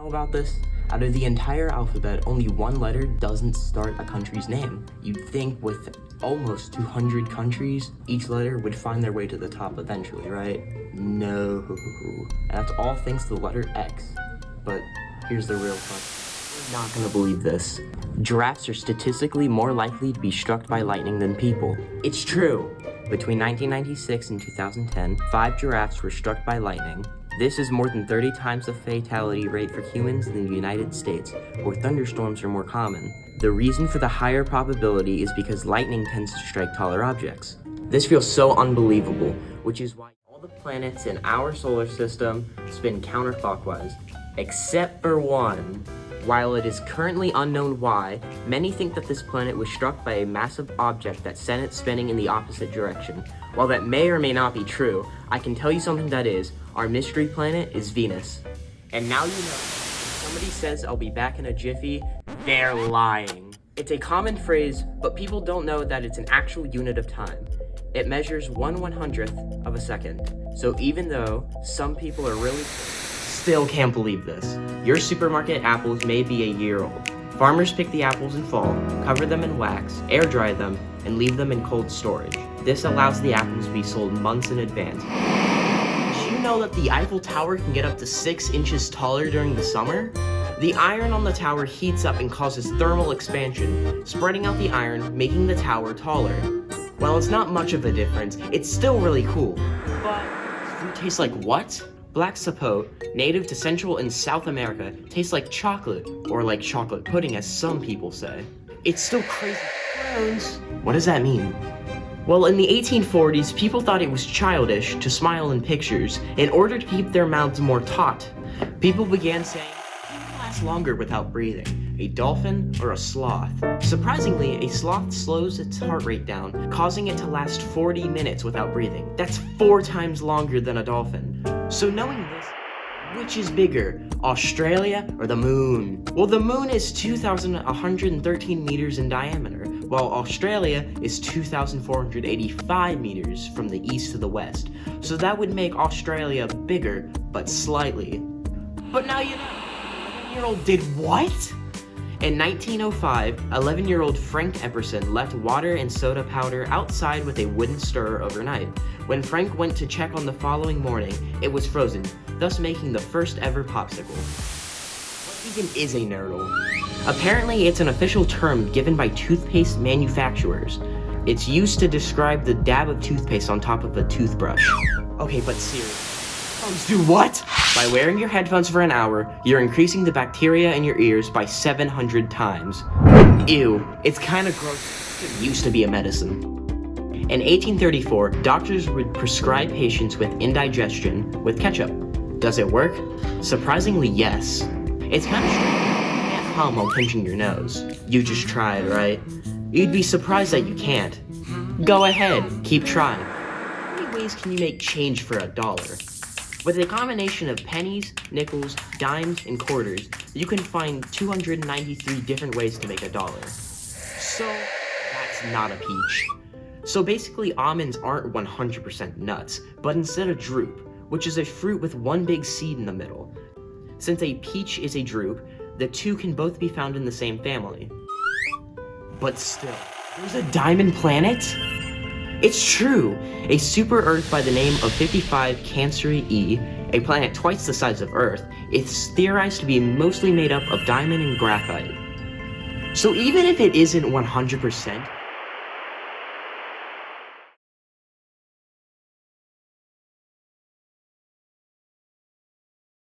know about this? Out of the entire alphabet, only one letter doesn't start a country's name. You'd think with almost 200 countries, each letter would find their way to the top eventually, right? No. And that's all thanks to the letter X. But here's the real question. You're not gonna believe this. Giraffes are statistically more likely to be struck by lightning than people. It's true. Between 1996 and 2010, 5 giraffes were struck by lightning. This is more than 30 times the fatality rate for humans in the United States, where thunderstorms are more common. The reason for the higher probability is because lightning tends to strike taller objects. This feels so unbelievable, which is why all the planets in our solar system spin counterclockwise, except for one. While it is currently unknown why, many think that this planet was struck by a massive object that sent it spinning in the opposite direction. While that may or may not be true, I can tell you something that is. Our mystery planet is Venus. And now you know, if somebody says I'll be back in a jiffy, they're lying. It's a common phrase, but people don't know that it's an actual unit of time. It measures 1/100th of a second. So even though some people are really still can't believe this, your supermarket apples may be a year old. Farmers pick the apples in fall, cover them in wax, air dry them, and leave them in cold storage. This allows the apples to be sold months in advance. Did you know that the Eiffel Tower can get up to 6 inches taller during the summer? The iron on the tower heats up and causes thermal expansion, spreading out the iron, making the tower taller. While it's not much of a difference, it's still really cool. But fruit tastes like what? Black sapote, native to Central and South America, tastes like chocolate, or like chocolate pudding as some people say. It's still crazy. What does that mean? Well, in the 1840s, people thought it was childish to smile in pictures in order to keep their mouths more taut. People began saying, who can last longer without breathing, a dolphin or a sloth? Surprisingly, a sloth slows its heart rate down, causing it to last 40 minutes without breathing. That's 4 times longer than a dolphin. So knowing this, which is bigger, Australia or the moon? Well, the moon is 2,113 meters in diameter, while Australia is 2,485 meters from the east to the west. So that would make Australia bigger, but slightly. But now you know, 11-year-old did what? In 1905, 11-year-old Frank Epperson left water and soda powder outside with a wooden stirrer overnight. When Frank went to check on the following morning, it was frozen, thus making the first ever popsicle. What even is a nurdle? Apparently, it's an official term given by toothpaste manufacturers. It's used to describe the dab of toothpaste on top of a toothbrush. Okay, but seriously. Do what? By wearing your headphones for an hour, you're increasing the bacteria in your ears by 700 times. Ew, it's kinda gross. It used to be a medicine. In 1834, doctors would prescribe patients with indigestion with ketchup. Does it work? Surprisingly, yes. It's kinda strange. You can't hum while pinching your nose. You just tried, right? You'd be surprised that you can't. Go ahead, keep trying. How many ways can you make change for $1? With a combination of pennies, nickels, dimes, and quarters, you can find 293 different ways to make $1. So, that's not a peach. So basically, almonds aren't 100% nuts, but instead a drupe, which is a fruit with one big seed in the middle. Since a peach is a drupe, the two can both be found in the same family. But still, there's a diamond planet? It's true! A super Earth by the name of 55 Cancri E, a planet twice the size of Earth, is theorized to be mostly made up of diamond and graphite. So even if it isn't 100%,